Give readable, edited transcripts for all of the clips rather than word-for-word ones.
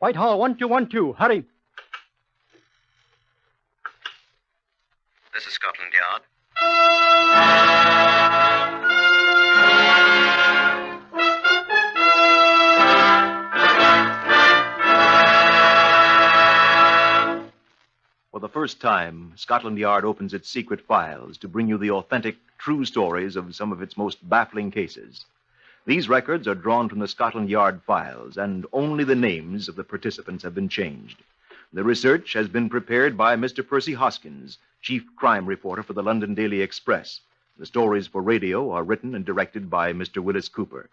Whitehall, 1212. Hurry. This is Scotland Yard. For the first time, Scotland Yard opens its secret files to bring you the authentic, true stories of some of its most baffling cases. These records are drawn from the Scotland Yard files, and only the names of the participants have been changed. The research has been prepared by Mr. Percy Hoskins, chief crime reporter for the London Daily Express. The stories for radio are written and directed by Mr. Willis Cooper.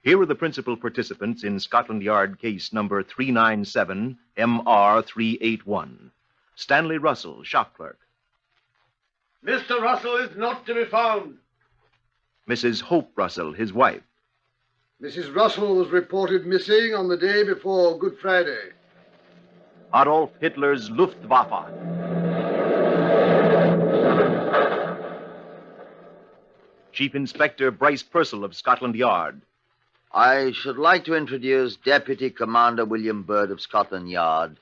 Here are the principal participants in Scotland Yard case number 397 MR381. Stanley Russell, shop clerk. Mr. Russell is not to be found. Mrs. Hope Russell, his wife. Mrs. Russell was reported missing on the day before Good Friday. Adolf Hitler's Luftwaffe. Chief Inspector Bryce Purcell of Scotland Yard. I should like to introduce Deputy Commander William Bird of Scotland Yard,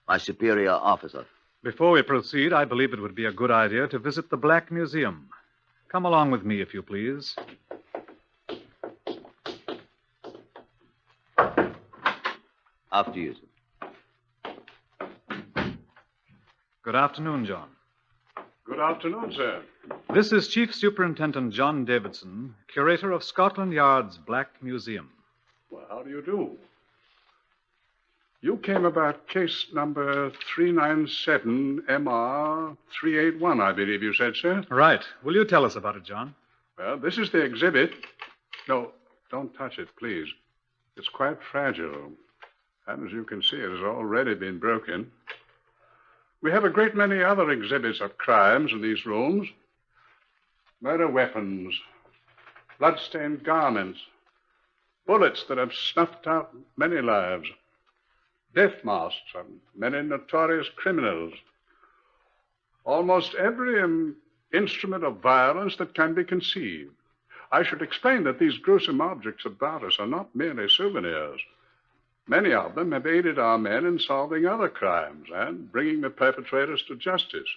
my superior officer. Before we proceed, I believe it would be a good idea to visit the Black Museum. Come along with me, if you please. After you, sir. Good afternoon, John. Good afternoon, sir. This is Chief Superintendent John Davidson, curator of Scotland Yard's Black Museum. Well, how do you do? You came about case number 397 MR381, I believe you said, sir. Right. Will you tell us about it, John? Well, this is the exhibit. No, don't touch it, please. It's quite fragile. And as you can see, it has already been broken. We have a great many other exhibits of crimes in these rooms. Murder weapons, blood-stained garments, bullets that have snuffed out many lives, death masks of many notorious criminals. Almost every instrument of violence that can be conceived. I should explain that these gruesome objects about us are not merely souvenirs. Many of them have aided our men in solving other crimes and bringing the perpetrators to justice.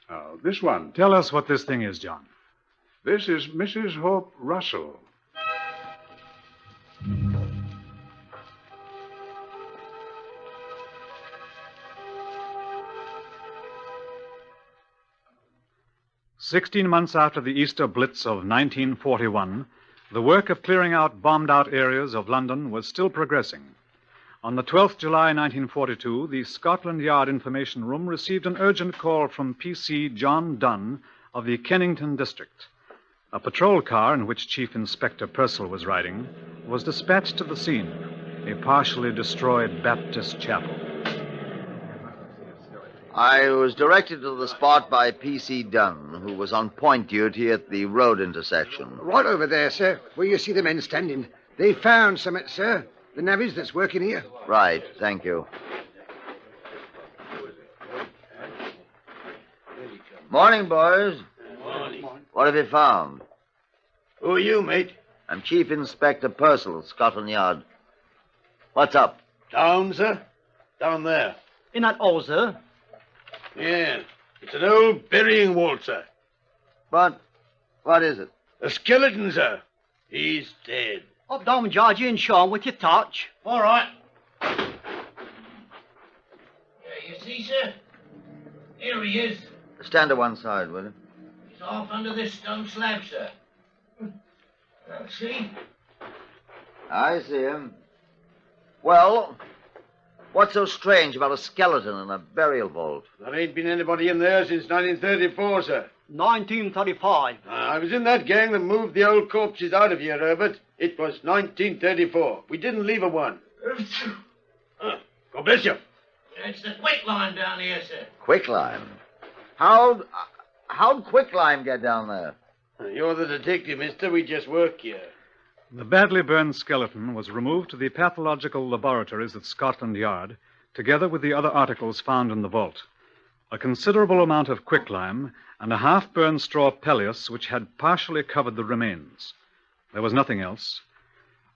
Now, this one. Tell us what this thing is, John. This is Mrs. Hope Russell. "16 months after the Easter Blitz of 1941, the work of clearing out bombed-out areas of London was still progressing. On the 12th July 1942, the Scotland Yard Information Room received an urgent call from P.C. John Dunn of the Kennington District. A patrol car in which Chief Inspector Purcell was riding was dispatched to the scene, a partially destroyed Baptist chapel. I was directed to the spot by P.C. Dunn, who was on point duty at the road intersection. Right over there, sir, where you see the men standing. They found something, sir. The navvies that's working here. Right, thank you. Morning, boys. Morning. What have you found? Who are you, mate? I'm Chief Inspector Purcell, Scotland Yard. What's up? Down, sir? Down there. In that hole, sir. Yeah. It's an old burying vault, sir. But what is it? A skeleton, sir. He's dead. Up down, Georgie and Sean, with your torch. All right. You see, sir? Here he is. Stand to one side, will you? He's off under this stone slab, sir. Now, see? I see him. Well, what's so strange about a skeleton in a burial vault? There ain't been anybody in there since 1934, sir. 1935. I was in that gang that moved the old corpses out of here, Herbert. It was 1934. We didn't leave a one. God bless you. It's the quicklime down here, sir. Quicklime? How'd Quicklime get down there? You're the detective, mister. We just work here. The badly burned skeleton was removed to the pathological laboratories at Scotland Yard, together with the other articles found in the vault. A considerable amount of quicklime and a half-burned straw pelleus which had partially covered the remains. There was nothing else.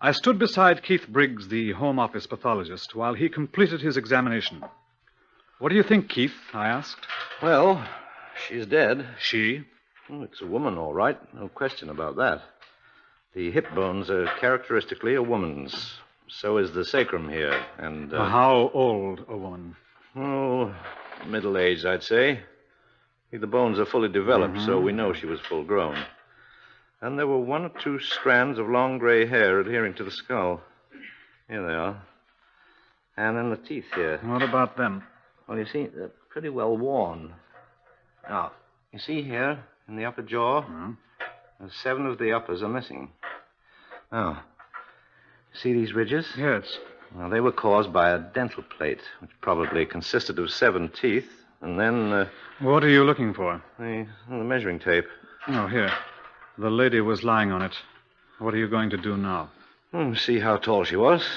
I stood beside Keith Briggs, the Home Office pathologist, while he completed his examination. What do you think, Keith? I asked. Well, she's dead. She? Oh, it's a woman, all right. No question about that. The hip bones are characteristically a woman's. So is the sacrum here, and... How old a woman? Oh, middle-aged, I'd say. The bones are fully developed, so we know she was full-grown. And there were 1 or 2 strands of long gray hair adhering to the skull. Here they are. And then the teeth here. What about them? Well, you see, they're pretty well worn. Now, you see here, in the upper jaw, 7 of the uppers are missing. Now, see these ridges? Yes. Well, they were caused by a dental plate, which probably consisted of 7 teeth, and then... What are you looking for? The measuring tape. Oh, here. The lady was lying on it. What are you going to do now? See how tall she was.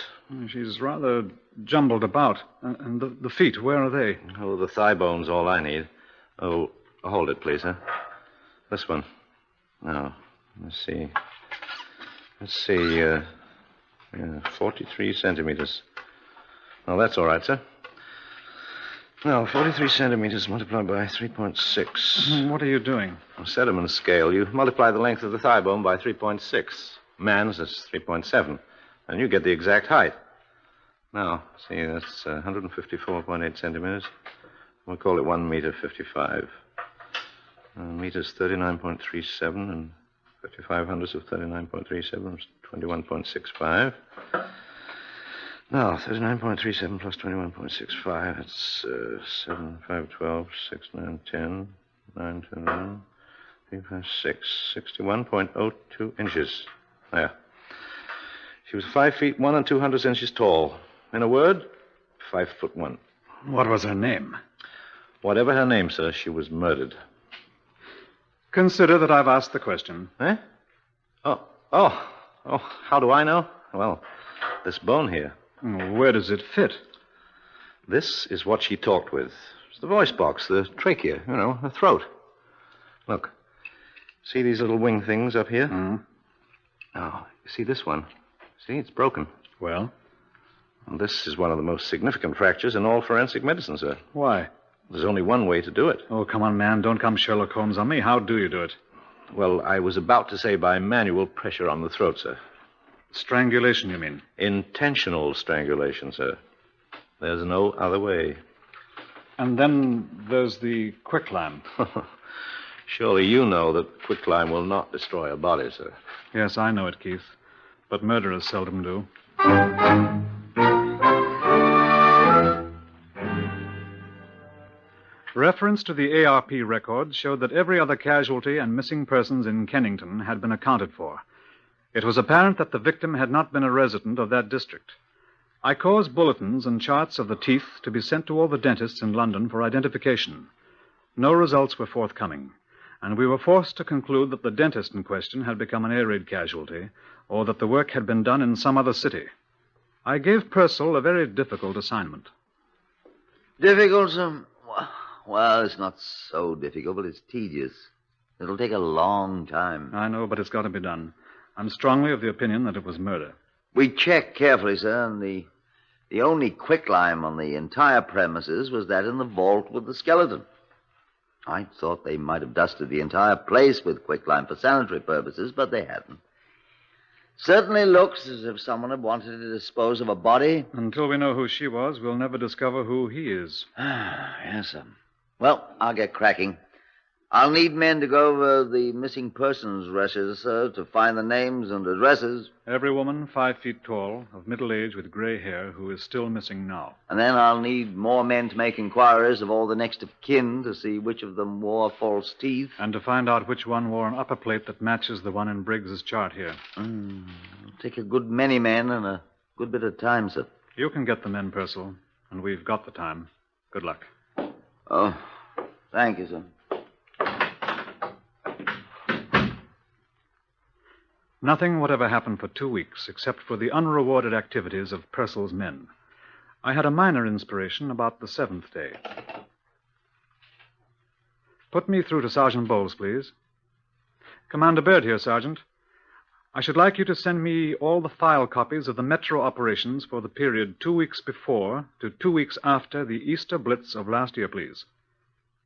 She's rather jumbled about. And the feet, where are they? Oh, the thigh bone's all I need. Oh, hold it, please, huh? This one. Now, let's see. 43 centimeters. Well, that's all right, sir. Now, 43 centimeters multiplied by 3.6. What are you doing? On Sediment scale, you multiply the length of the thigh bone by 3.6. Man's, that's 3.7. And you get the exact height. Now, see, that's 154.8 centimeters. We'll call it 1 meter 55. Meters 39.37 and 55 hundredths of 39.37 is 21.65. Now, 39.37 plus 21.65, that's 7, 5, 12, 6, 9, 10, 9, 10, 11, 3, 5, 6, 61.02 inches. There. She was 5 feet 1 and 200 inches tall. In a word, 5'1". What was her name? Whatever her name, sir, she was murdered. Consider that I've asked the question. Eh? Oh, how do I know? Well, this bone here. Where does it fit? This is what she talked with. It's the voice box, the trachea, the throat. Look. See these little wing things up here? Now, you see this one? See, it's broken. Well? This is one of the most significant fractures in all forensic medicine, sir. Why? There's only one way to do it. Oh, come on, man. Don't come Sherlock Holmes on me. How do you do it? Well, I was about to say by manual pressure on the throat, sir. Strangulation, you mean? Intentional strangulation, sir. There's no other way. And then there's the quicklime. Surely you know that quicklime will not destroy a body, sir. Yes, I know it, Keith. But murderers seldom do. Reference to the ARP records showed that every other casualty and missing persons in Kennington had been accounted for. It was apparent that the victim had not been a resident of that district. I caused bulletins and charts of the teeth to be sent to all the dentists in London for identification. No results were forthcoming, and we were forced to conclude that the dentist in question had become an air raid casualty, or that the work had been done in some other city. I gave Purcell a very difficult assignment. Difficult, sir? Well, it's not so difficult, but it's tedious. It'll take a long time. I know, but it's got to be done. I'm strongly of the opinion that it was murder. We checked carefully, sir, and the only quicklime on the entire premises was that in the vault with the skeleton. I thought they might have dusted the entire place with quicklime for sanitary purposes, but they hadn't. Certainly looks as if someone had wanted to dispose of a body. Until we know who she was, we'll never discover who he is. Yes, sir. Well, I'll get cracking. I'll need men to go over the missing persons registers, sir, to find the names and addresses. Every woman 5 feet tall, of middle age with gray hair, who is still missing now. And then I'll need more men to make inquiries of all the next of kin to see which of them wore false teeth. And to find out which one wore an upper plate that matches the one in Briggs's chart here. It'll take a good many men and a good bit of time, sir. You can get the men, Purcell, and we've got the time. Good luck. Oh, thank you, sir. Nothing whatever happened for 2 weeks, except for the unrewarded activities of Purcell's men. I had a minor inspiration about the 7th day. Put me through to Sergeant Bowles, please. Commander Baird here, Sergeant. I should like you to send me all the file copies of the Metro operations for the period 2 weeks before to 2 weeks after the Easter Blitz of last year, please.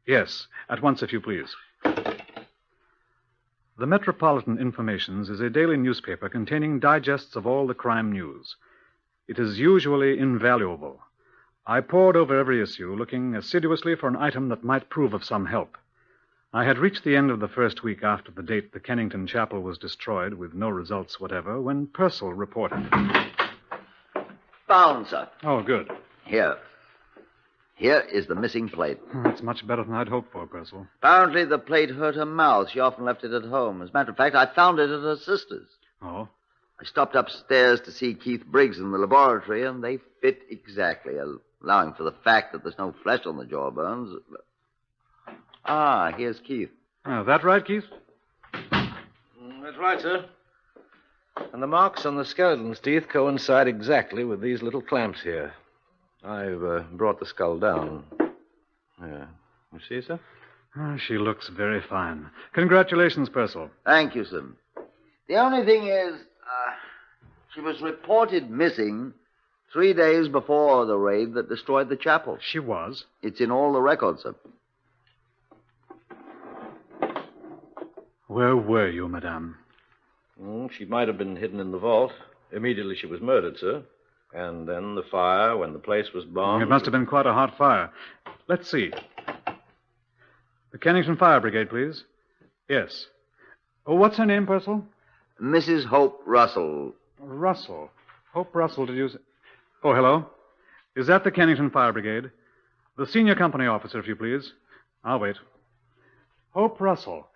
Yes, at once, if you please. The Metropolitan Informations is a daily newspaper containing digests of all the crime news. It is usually invaluable. I pored over every issue, looking assiduously for an item that might prove of some help. I had reached the end of the first week after the date the Kennington Chapel was destroyed, with no results whatever, when Purcell reported. Found, sir. Oh, good. Here. Here is the missing plate. That's much better than I'd hoped for, Purcell. Apparently the plate hurt her mouth. She often left it at home. As a matter of fact, I found it at her sister's. Oh? I stopped upstairs to see Keith Briggs in the laboratory, and they fit exactly, allowing for the fact that there's no flesh on the jawbones. Ah, here's Keith. Oh, that right, Keith? That's right, sir. And the marks on the skeleton's teeth coincide exactly with these little clamps here. I've brought the skull down. Yeah. You see, sir? She looks very fine. Congratulations, Purcell. Thank you, sir. The only thing is, she was reported missing 3 days before the raid that destroyed the chapel. She was? It's in all the records, sir. Where were you, madame? She might have been hidden in the vault. Immediately she was murdered, sir. And then the fire, when the place was bombed... It must have been quite a hot fire. Let's see. The Kennington Fire Brigade, please. Yes. Oh, what's her name, Purcell? Mrs. Hope Russell. Russell. Hope Russell, did you say? Oh, hello. Is that the Kennington Fire Brigade? The senior company officer, if you please. I'll wait. Hope Russell.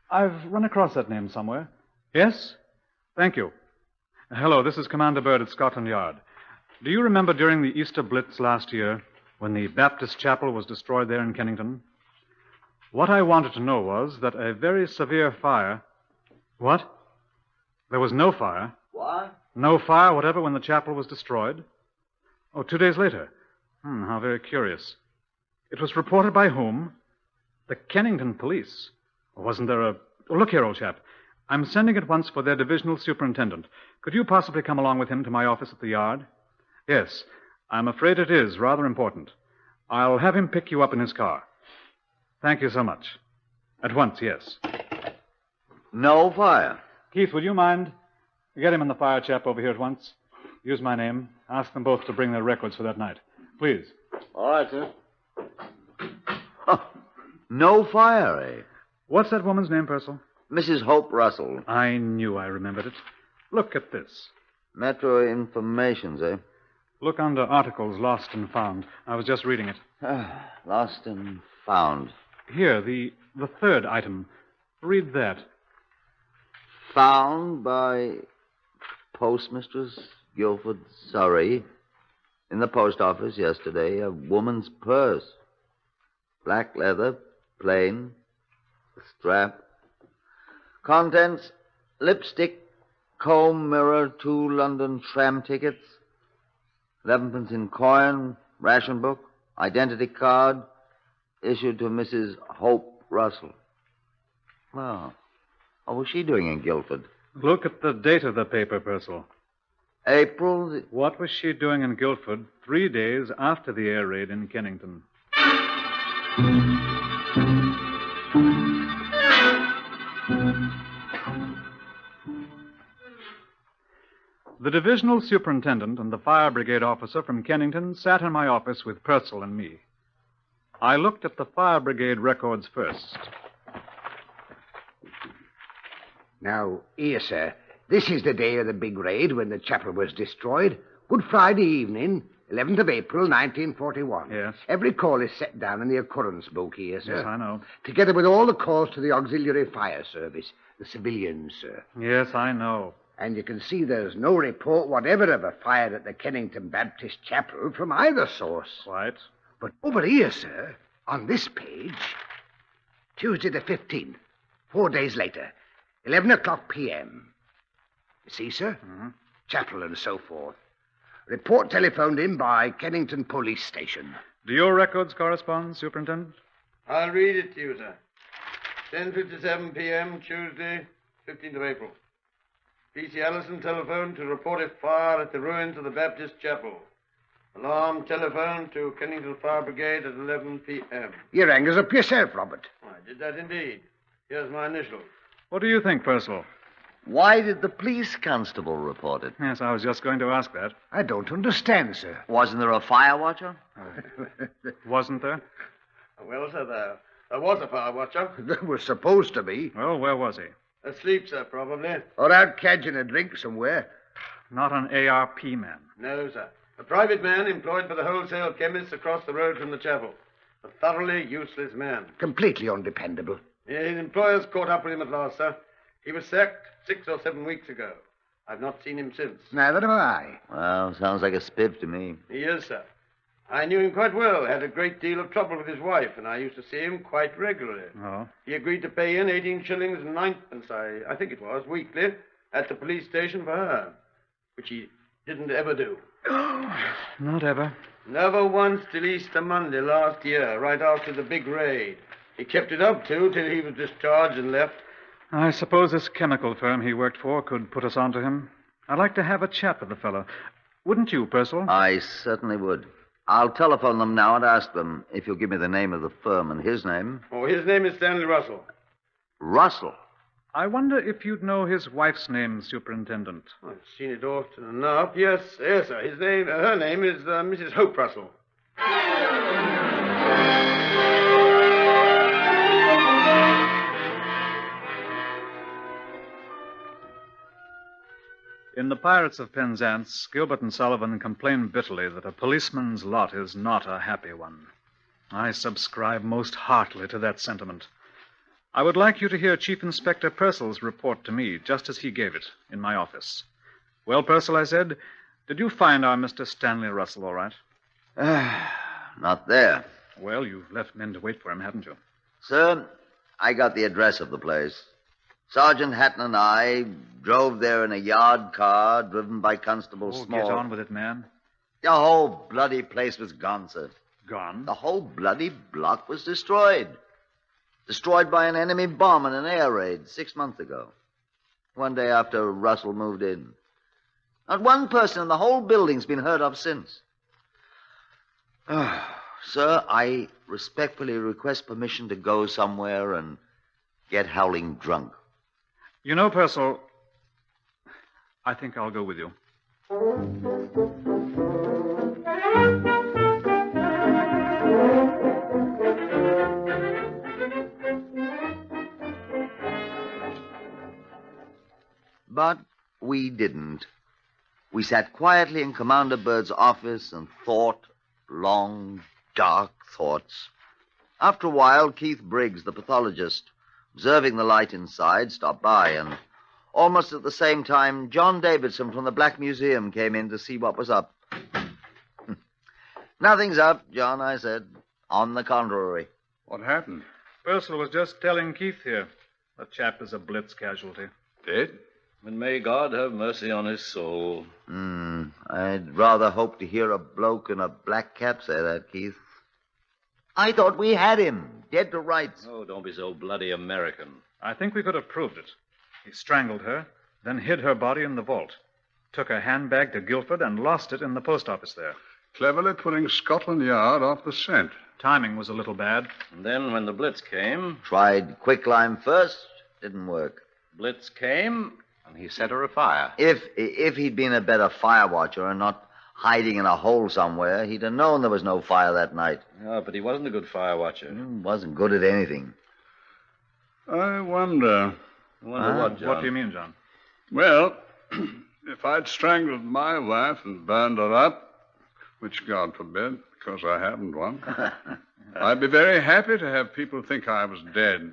I've run across that name somewhere. Yes? Thank you. Hello, this is Commander Bird at Scotland Yard. Do you remember during the Easter Blitz last year, when the Baptist chapel was destroyed there in Kennington? What I wanted to know was that a very severe fire... What? There was no fire? What? No fire whatever when the chapel was destroyed? Oh, 2 days later. How very curious. It was reported by whom? The Kennington police. Wasn't there a... Oh, look here, old chap. I'm sending at once for their divisional superintendent. Could you possibly come along with him to my office at the yard? Yes. I'm afraid it is rather important. I'll have him pick you up in his car. Thank you so much. At once, yes. No fire. Keith, would you mind? Get him and the fire chap over here at once. Use my name. Ask them both to bring their records for that night. Please. All right, sir. Huh. No fire, eh? What's that woman's name, Purcell? Mrs. Hope Russell. I knew I remembered it. Look at this. Metro Informations, eh? Look under Articles Lost and Found. I was just reading it. Lost and found. Here, the third item. Read that. Found by Postmistress Guilford, Surrey, in the post office yesterday, a woman's purse. Black leather, plain, strap. Contents, lipstick, comb, mirror, 2 London tram tickets, 11pence in coin, ration book, identity card, issued to Mrs. Hope Russell. Well, what was she doing in Guildford? Look at the date of the paper, Purcell. April... What was she doing in Guildford 3 days after the air raid in Kennington? The divisional superintendent and the fire brigade officer from Kennington sat in my office with Purcell and me. I looked at the fire brigade records first. Now, here, sir. This is the day of the big raid when the chapel was destroyed. Good Friday evening, 11th of April, 1941. Yes. Every call is set down in the occurrence book here, sir. Yes, I know. Together with all the calls to the auxiliary fire service, the civilians, sir. Yes, I know. And you can see there's no report whatever of a fire at the Kennington Baptist Chapel from either source. Quite. But over here, sir, on this page, Tuesday the 15th, 4 days later, 11 o'clock p.m. You see, sir? Mm-hmm. Chapel and so forth. Report telephoned in by Kennington Police Station. Do your records correspond, Superintendent? I'll read it to you, sir. 10:57 p.m., Tuesday, 15th of April. P.C. Allison telephoned to report a fire at the ruins of the Baptist Chapel. Alarm telephoned to Kennington Fire Brigade at 11 p.m. You rang us up yourself, Robert. I did that indeed. Here's my initials. What do you think, Purcell? Why did the police constable report it? Yes, I was just going to ask that. I don't understand, sir. Wasn't there a fire watcher? Wasn't there? Well, sir, there was a fire watcher. There was supposed to be. Well, where was he? Asleep, sir, probably. Or out catching a drink somewhere. Not an ARP man. No, sir. A private man employed by the wholesale chemists across the road from the chapel. A thoroughly useless man. Completely undependable. Yeah, his employers caught up with him at last, sir. He was sacked 6 or 7 weeks ago. I've not seen him since. Neither have I. Well, sounds like a spiv to me. He is, sir. I knew him quite well. Had a great deal of trouble with his wife, and I used to see him quite regularly. Oh? He agreed to pay in 18 shillings and ninepence, I think it was, weekly, at the police station for her, which he didn't ever do. Not ever. Never once till Easter Monday last year, right after the big raid. He kept it up, too, till he was discharged and left. I suppose this chemical firm he worked for could put us on to him. I'd like to have a chat with the fellow. Wouldn't you, Purcell? I certainly would. I'll telephone them now and ask them if you'll give me the name of the firm and his name. Oh, his name is Stanley Russell. Russell? I wonder if you'd know his wife's name, Superintendent. I've seen it often enough. Yes, sir. Her name is Mrs. Hope Russell. In The Pirates of Penzance, Gilbert and Sullivan complain bitterly that a policeman's lot is not a happy one. I subscribe most heartily to that sentiment. I would like you to hear Chief Inspector Purcell's report to me, just as he gave it, in my office. Well, Purcell, I said, did you find our Mr. Stanley Russell all right? Not there. Well, you've left men to wait for him, haven't you? Sir, I got the address of the place. Sergeant Hatton and I drove there in a yard car driven by Constable Small. Get on with it, man. The whole bloody place was gone, sir. Gone? The whole bloody block was destroyed. Destroyed by an enemy bomb in an air raid 6 months ago. One day after Russell moved in. Not one person in the whole building's been heard of since. Sir, I respectfully request permission to go somewhere and get howling drunk. You know, Purcell, I think I'll go with you. But we didn't. We sat quietly in Commander Bird's office and thought long, dark thoughts. After a while, Keith Briggs, the pathologist, observing the light inside, stopped by, and almost at the same time, John Davidson from the Black Museum came in to see what was up. Nothing's up, John, I said. On the contrary. What happened? Purcell was just telling Keith here. The chap is a Blitz casualty. Dead? And may God have mercy on his soul. I'd rather hope to hear a bloke in a black cap say that, Keith. I thought we had him, dead to rights. Oh, don't be so bloody American. I think we could have proved it. He strangled her, then hid her body in the vault. Took her handbag to Guildford and lost it in the post office there. Cleverly putting Scotland Yard off the scent. Timing was a little bad. And then when the Blitz came... Tried quicklime first, didn't work. Blitz came, and he set her afire. If he'd been a better fire watcher and not hiding in a hole somewhere, he'd have known there was no fire that night. Oh, but he wasn't a good fire watcher. Wasn't good at anything. I wonder. What, John? What do you mean, John? Well, if I'd strangled my wife and burned her up, which God forbid, because I haven't one, I'd be very happy to have people think I was dead.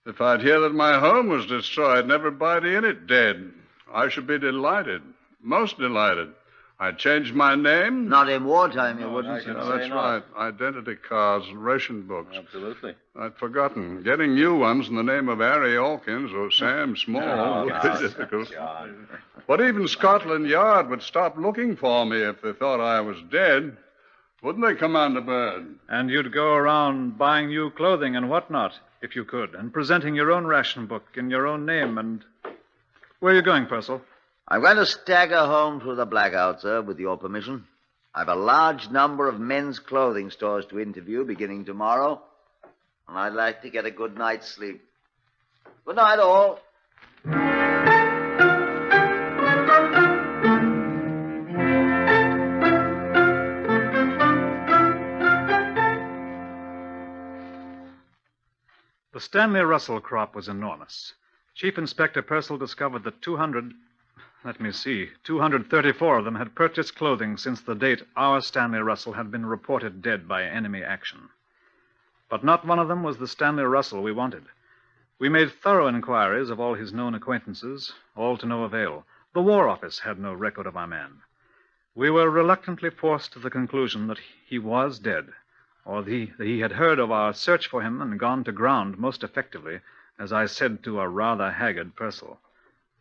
If I'd hear that my home was destroyed and everybody in it dead, I should be delighted. Most delighted. I'd change my name. Not in wartime, you wouldn't. That's right. Identity cards, ration books. Absolutely. I'd forgotten. Getting new ones in the name of Harry Hawkins or Sam Small would be difficult. John. But even Scotland Yard would stop looking for me if they thought I was dead. Wouldn't they, Commander Bird? And you'd go around buying new clothing and whatnot, if you could, and presenting your own ration book in your own name and... Where are you going, Purcell? I'm going to stagger home through the blackout, sir, with your permission. I have a large number of men's clothing stores to interview beginning tomorrow, and I'd like to get a good night's sleep. Good night, all. The Stanley Russell crop was enormous. Chief Inspector Purcell discovered that 234 of them had purchased clothing since the date our Stanley Russell had been reported dead by enemy action. But not one of them was the Stanley Russell we wanted. We made thorough inquiries of all his known acquaintances, all to no avail. The War Office had no record of our man. We were reluctantly forced to the conclusion that he was dead, or that he had heard of our search for him and gone to ground most effectively, as I said to a rather haggard Purcell.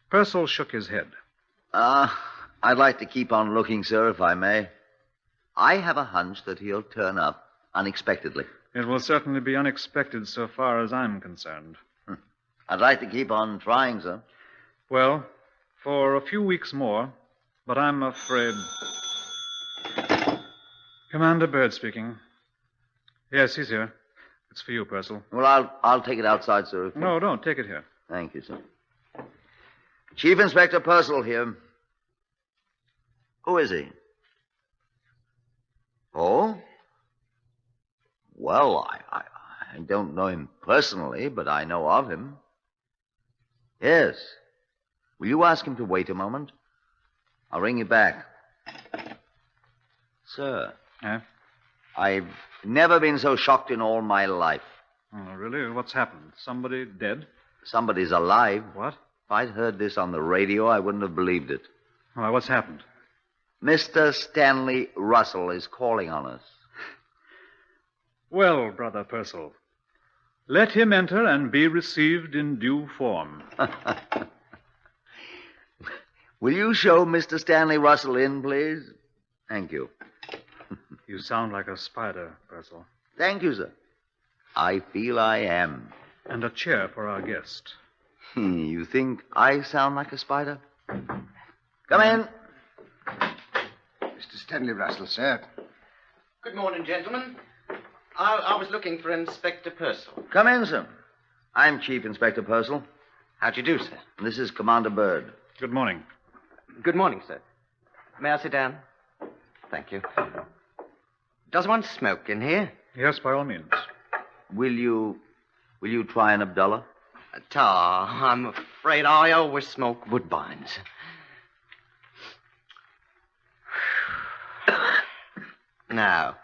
Purcell shook his head. I'd like to keep on looking, sir, if I may. I have a hunch that he'll turn up unexpectedly. It will certainly be unexpected so far as I'm concerned. I'd like to keep on trying, sir. Well, for a few weeks more, but I'm afraid... Commander Byrd speaking. Yes, he's here. It's for you, Purcell. Well, I'll take it outside, sir. No, don't. Take it here. Thank you, sir. Chief Inspector Purcell here. Who is he? Oh? Well, I don't know him personally, but I know of him. Yes. Will you ask him to wait a moment? I'll ring you back. Sir. Eh? I've never been so shocked in all my life. Oh, really? What's happened? Somebody dead? Somebody's alive. What? If I'd heard this on the radio, I wouldn't have believed it. Why, what's happened? Mr. Stanley Russell is calling on us. Well, Brother Purcell, let him enter and be received in due form. Will you show Mr. Stanley Russell in, please? Thank you. You sound like a spider, Purcell. Thank you, sir. I feel I am. And a chair for our guest. You think I sound like a spider? Come in. Mr. Stanley Russell, sir. Good morning, gentlemen. I was looking for Inspector Purcell. Come in, sir. I'm Chief Inspector Purcell. How do you do, sir? And this is Commander Byrd. Good morning. Good morning, sir. May I sit down? Thank you. Does one smoke in here? Yes, by all means. Will you try an Abdullah? Tar, I'm afraid I always smoke Woodbines. Now,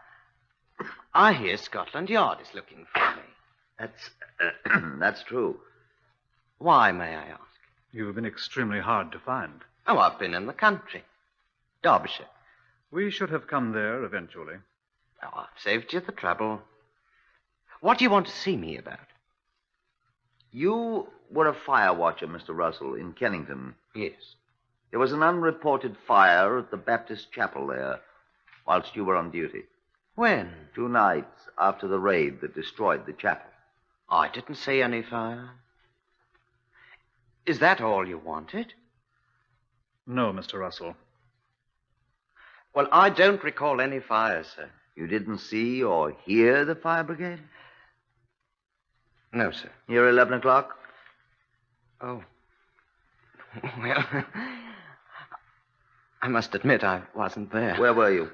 I hear Scotland Yard is looking for me. That's true. Why, may I ask? You've been extremely hard to find. Oh, I've been in the country. Derbyshire. We should have come there eventually. Oh, I've saved you the trouble. What do you want to see me about? You were a fire watcher, Mr. Russell, in Kennington. Yes. There was an unreported fire at the Baptist chapel there whilst you were on duty. When? 2 nights after the raid that destroyed the chapel. I didn't see any fire. Is that all you wanted? No, Mr. Russell. Well, I don't recall any fires, sir. You didn't see or hear the fire brigade? No, sir. Here 11 o'clock? Oh. Well, I must admit I wasn't there. Where were you?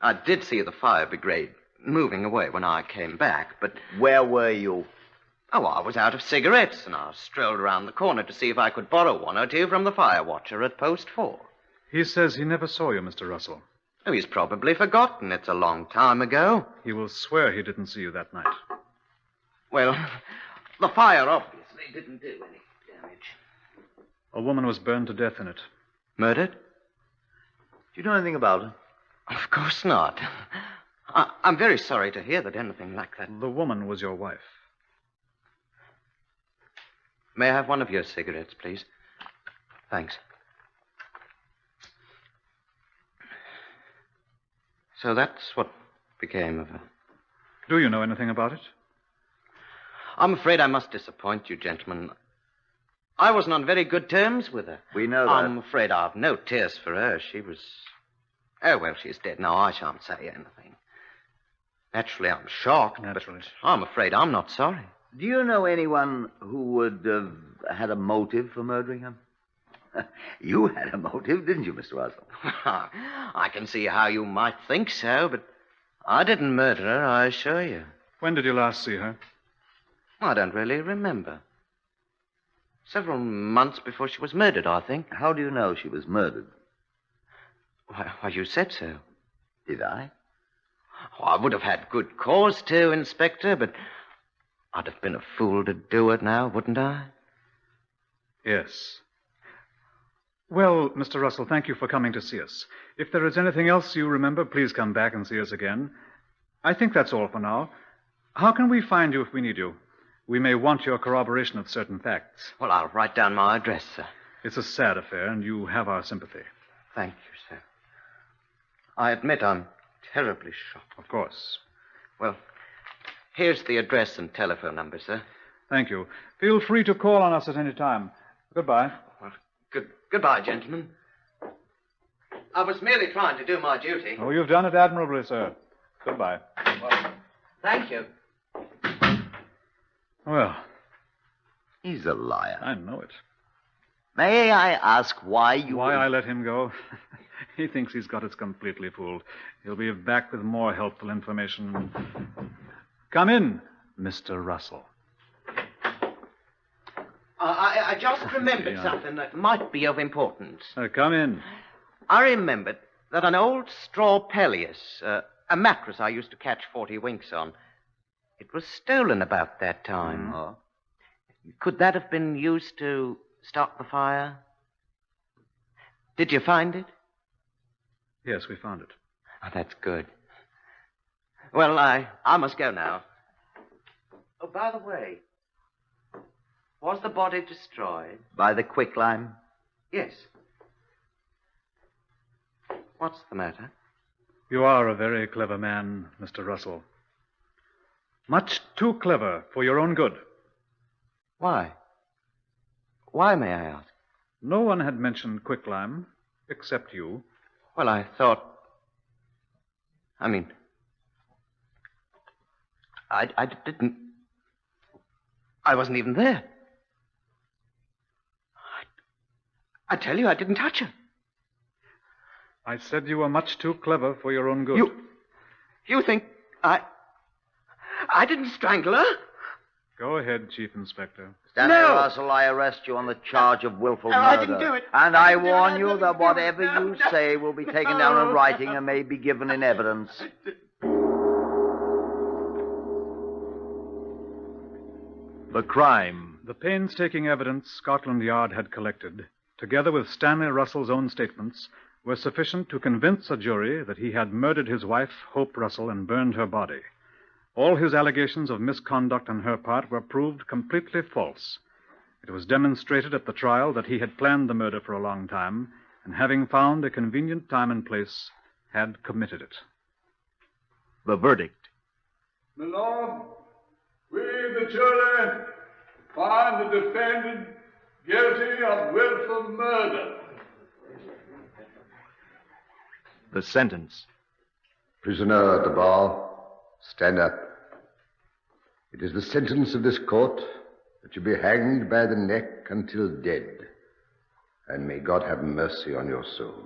I did see the fire brigade moving away when I came back, but... Where were you? Oh, I was out of cigarettes, and I strolled around the corner to see if I could borrow 1 or 2 from the fire watcher at post 4. He says he never saw you, Mr. Russell. Oh, he's probably forgotten. It's a long time ago. He will swear he didn't see you that night. Well, the fire obviously didn't do any damage. A woman was burned to death in it. Murdered? Do you know anything about it? Of course not. I'm very sorry to hear that anything like that... The woman was your wife. May I have 1 of your cigarettes, please? Thanks. So that's what became of her. Do you know anything about it? I'm afraid I must disappoint you, gentlemen. I wasn't on very good terms with her. We know that. I'm afraid I've no tears for her. She was... Oh, well, she's dead now. I shan't say anything. Naturally, I'm shocked, Naturally. but I'm afraid I'm not sorry. Do you know anyone who would have had a motive for murdering him? You had a motive, didn't you, Mr. Russell? I can see how you might think so, but I didn't murder her, I assure you. When did you last see her? I don't really remember. Several months before she was murdered, I think. How do you know she was murdered? Why, you said so. Did I? Oh, I would have had good cause to, Inspector, but I'd have been a fool to do it now, wouldn't I? Yes. Well, Mr. Russell, thank you for coming to see us. If there is anything else you remember, please come back and see us again. I think that's all for now. How can we find you if we need you? We may want your corroboration of certain facts. Well, I'll write down my address, sir. It's a sad affair, and you have our sympathy. Thank you, sir. I admit I'm terribly shocked. Of course. Well, here's the address and telephone number, sir. Thank you. Feel free to call on us at any time. Goodbye. Well, goodbye, gentlemen. I was merely trying to do my duty. Oh, you've done it admirably, sir. Goodbye. Well, thank you. Well, He's a liar. I know it. May I ask why you... Why I let him go? He thinks he's got us completely fooled. He'll be back with more helpful information. Come in, Mr. Russell. I just remembered something that might be of importance. Come in. I remembered that an old straw pelleas, a mattress I used to catch 40 winks on, it was stolen about that time. Oh. Could that have been used to start the fire? Did you find it? Yes, we found it. Oh, that's good. Well, I must go now. Oh, by the way, was the body destroyed? By the quicklime? Yes. What's the matter? You are a very clever man, Mr. Russell. Much too clever for your own good. Why? Why, may I ask? No one had mentioned quicklime, except you. Well, I thought... I didn't... I wasn't even there. I tell you, I didn't touch her. I said you were much too clever for your own good. You think I didn't strangle her? Go ahead, Chief Inspector. Stanley No. Russell, I arrest you on the charge of willful murder. I didn't do it. And I I didn't do it. warn I you didn't that do it. whatever No, you no. say will be taken down in writing and may be given in evidence. The crime. The painstaking evidence Scotland Yard had collected, together with Stanley Russell's own statements, were sufficient to convince a jury that he had murdered his wife, Hope Russell, and burned her body. All his allegations of misconduct on her part were proved completely false. It was demonstrated at the trial that he had planned the murder for a long time, and having found a convenient time and place, had committed it. The verdict. My Lord, we, the jury, find the defendant guilty of willful murder. The sentence. Prisoner at the bar, stand up. It is the sentence of this court that you be hanged by the neck until dead. And may God have mercy on your soul.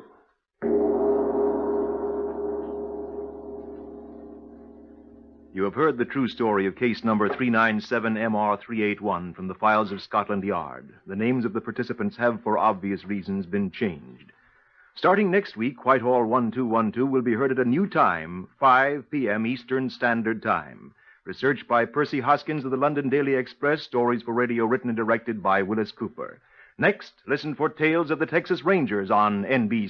You have heard the true story of case number 397MR381 from the files of Scotland Yard. The names of the participants have, for obvious reasons, been changed. Starting next week, Whitehall 1212 will be heard at a new time, 5 p.m. Eastern Standard Time. Research by Percy Hoskins of the London Daily Express. Stories for radio written and directed by Willis Cooper. Next, listen for Tales of the Texas Rangers on NBC.